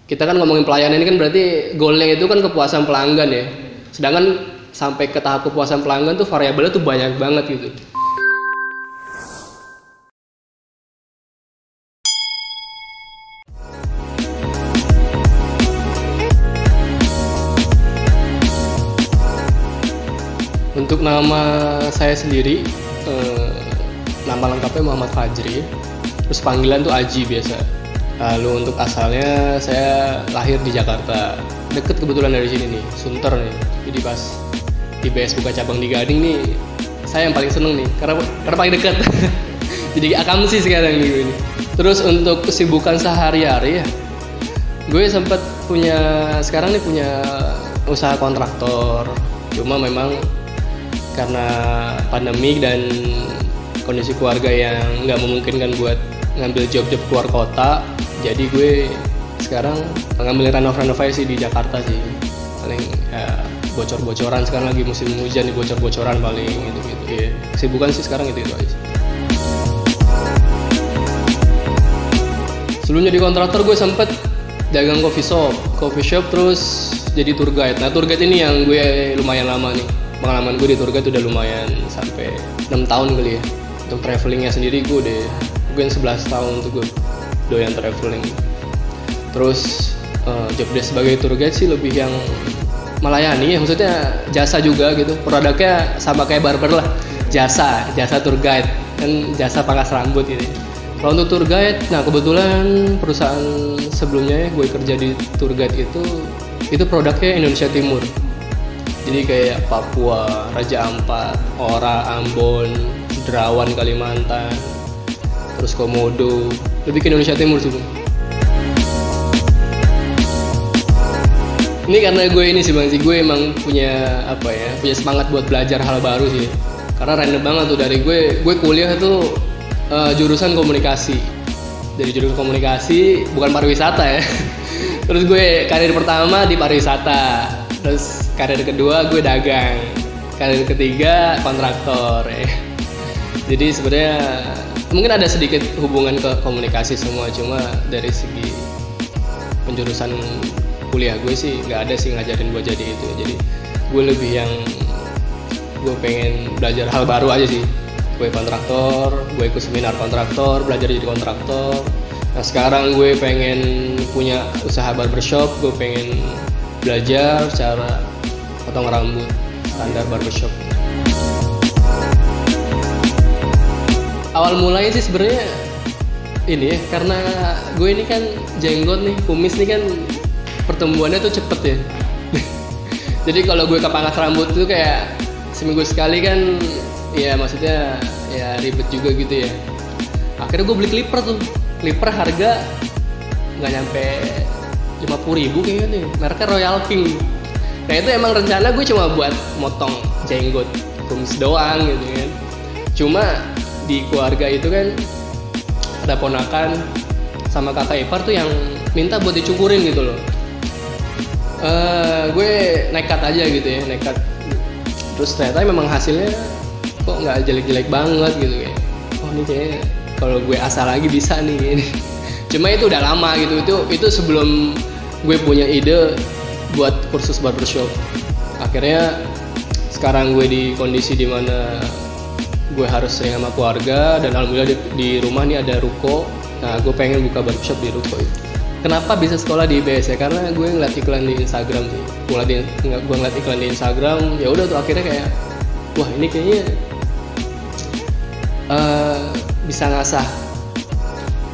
kita kan ngomongin pelayanan ini kan berarti goalnya itu kan kepuasan pelanggan ya. Sedangkan sampai ke tahap kepuasan pelanggan tuh variabelnya tuh banyak banget gitu. Untuk nama saya sendiri, nama lengkapnya Muhammad Fajri, terus panggilan tuh Aji biasa. Lalu untuk asalnya saya lahir di Jakarta, deket kebetulan dari sini nih, Sunter nih. Jadi pas IBS buka cabang di Gading nih, saya yang paling seneng nih, karena paling dekat. Jadi akamsi sekarang nih ini. Terus untuk kesibukan sehari-hari ya, gue sempat sekarang nih punya usaha kontraktor. Cuma memang karena pandemi dan kondisi keluarga yang nggak memungkinkan buat ngambil job-job keluar kota, jadi gue sekarang ngambil renovasi di Jakarta sih. Paling ya, bocor-bocoran, sekarang lagi musim hujan, di bocor-bocoran paling gitu-gitu ya. Kesibukan sih sekarang itu aja sih. Sebelumnya di kontraktor gue sempet dagang coffee shop terus jadi tour guide. Nah, tour guide ini yang gue lumayan lama nih. Pengalaman gue di tour guide udah lumayan sampai 6 tahun kali ya. Untuk travelingnya sendiri gue udah mungkin 11 tahun tuh gue doyan traveling. Terus job desk sebagai tour guide sih lebih yang melayani ya, maksudnya jasa juga gitu. Produknya sama kayak barber lah, jasa tour guide kan, jasa pangkas rambut gitu. Kalau untuk tour guide, nah kebetulan perusahaan sebelumnya gue kerja di tour guide itu produknya Indonesia Timur. Jadi kayak Papua, Raja Ampat, Ora, Ambon, Derawan, Kalimantan, terus Komodo, lebih ke Indonesia Timur sih. Ini karena gue ini sih Bang, gue emang punya punya semangat buat belajar hal baru sih. Karena random banget tuh dari gue kuliah tuh jurusan komunikasi. Dari jurusan komunikasi bukan pariwisata ya. Terus gue karir pertama di pariwisata. Terus karir kedua gue dagang, karir ketiga kontraktor ya. Jadi sebenarnya mungkin ada sedikit hubungan ke komunikasi semua, cuma dari segi penjurusan kuliah gue sih nggak ada sih ngajarin gue jadi itu. Jadi gue lebih yang gue pengen belajar hal baru aja sih. Gue kontraktor, gue ikut seminar kontraktor, belajar jadi kontraktor. Nah sekarang gue pengen punya usaha barbershop, gue pengen belajar cara potong rambut standar barbershop. Awal mulanya sih sebenarnya ini ya, karena gue ini kan jenggot nih, kumis nih kan pertumbuhannya tuh cepet ya. Jadi kalau gue kepangkas rambut tuh kayak seminggu sekali kan, ya maksudnya ya ribet juga gitu ya. Akhirnya gue beli clipper harga nggak nyampe 50.000 kayaknya nih, mereknya Royal King. Nah itu emang rencana gue cuma buat motong jenggot kumis doang gitu kan. Cuma di keluarga itu kan ada ponakan sama kakak ipar tuh yang minta buat dicukurin gitu loh. Gue nekat aja gitu ya, nekat. Terus ternyata memang hasilnya kok nggak jelek-jelek banget gitu ya. Oh ini kayaknya kalau gue asal lagi bisa nih. Cuma itu udah lama gitu, itu sebelum gue punya ide buat kursus barbershop. Akhirnya sekarang gue di kondisi dimana gue harus sering sama keluarga, dan alhamdulillah di rumah nih ada ruko. Nah gue pengen buka barbershop di ruko itu. Kenapa bisa sekolah di IBS ya? Karena gue ngeliat iklan di Instagram sih. Gue ngeliat iklan di Instagram, ya udah tuh akhirnya kayak, wah ini kayaknya bisa ngasah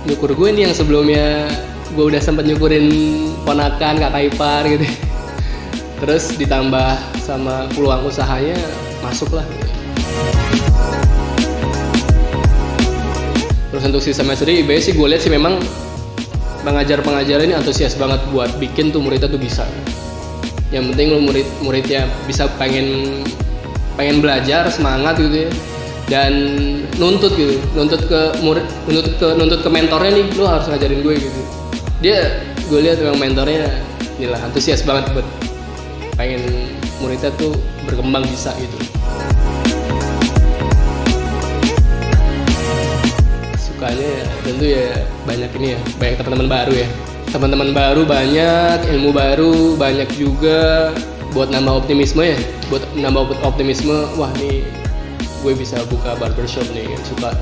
nyukur gue nih yang sebelumnya gue udah sempet nyukurin ponakan, kakak ipar gitu. Terus ditambah sama peluang usahanya, masuk lah. Terus untuk sistemnya sendiri IBS sih gue lihat sih memang pengajar ini antusias banget buat bikin tuh muridnya tuh bisa. Yang penting lo muridnya bisa pengen belajar, semangat gitu ya. Dan nuntut ke mentornya nih, lu harus ngajarin gue gitu. Gue lihat memang mentornya inilah antusias banget buat pengen muridnya tuh berkembang bisa gitu. Sukanya ya tentu ya banyak teman-teman baru ya. teman-teman baru banyak, ilmu baru banyak juga, buat nambah optimisme ya, buat nambah optimisme. Wah nih gue bisa buka barbershop nih,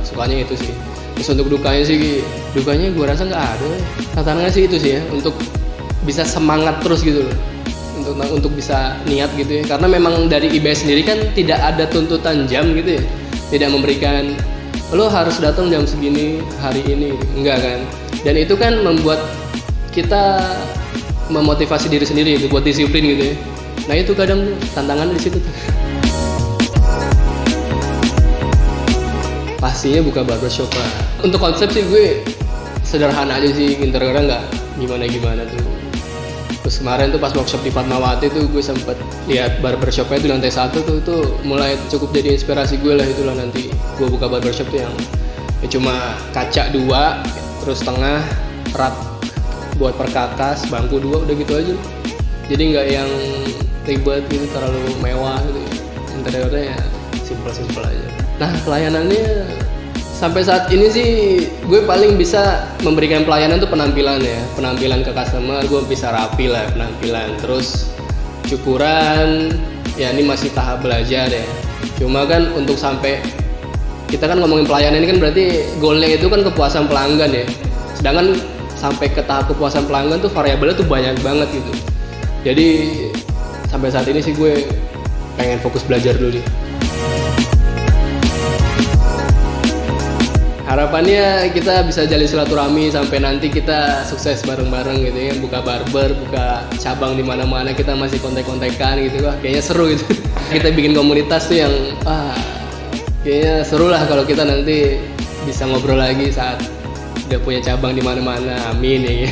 sukanya itu sih. Terus untuk dukanya gue rasa nggak ada. Tantangannya sih itu sih ya, untuk bisa semangat terus gitu loh, untuk bisa niat gitu ya. Karena memang dari IBS sendiri kan tidak ada tuntutan jam gitu ya, tidak memberikan lo harus datang jam segini hari ini, enggak kan. Dan itu kan membuat kita memotivasi diri sendiri gitu, buat disiplin gitu ya. Nah itu kadang tantangan di situ tuh. Pastinya buka barbershop lah. Untuk konsep sih gue sederhana aja sih, interiornya nggak gimana-gimana tuh. Terus kemarin tuh pas workshop di Fatmawati tuh gue sempet lihat barbershopnya itu lantai 1 tuh, itu mulai cukup jadi inspirasi gue lah. Itulah nanti gue buka barbershop tuh yang ya cuma kaca 2, terus tengah rak buat perkakas, bangku 2, udah gitu aja. Jadi nggak yang ribet gitu, terlalu mewah gitu. Interiornya ya simple aja. Nah pelayanannya sampai saat ini sih gue paling bisa memberikan pelayanan tuh penampilan ya, penampilan ke customer gue bisa rapi lah penampilan. Terus cukuran ya ini masih tahap belajar ya. Cuma kan untuk sampai kita kan ngomongin pelayanan ini kan berarti goalnya itu kan kepuasan pelanggan ya. Sedangkan sampai ke tahap kepuasan pelanggan tuh variabelnya tuh banyak banget gitu. Jadi sampai saat ini sih gue pengen fokus belajar dulu nih. Harapannya kita bisa jalin silaturahmi sampai nanti kita sukses bareng-bareng gitu ya, buka barber, buka cabang di mana-mana, kita masih kontak-kontakan gitu. Wah, kayaknya seru gitu. Kita bikin komunitas tuh yang kayaknya seru lah kalau kita nanti bisa ngobrol lagi saat udah punya cabang di mana-mana. Amin ya.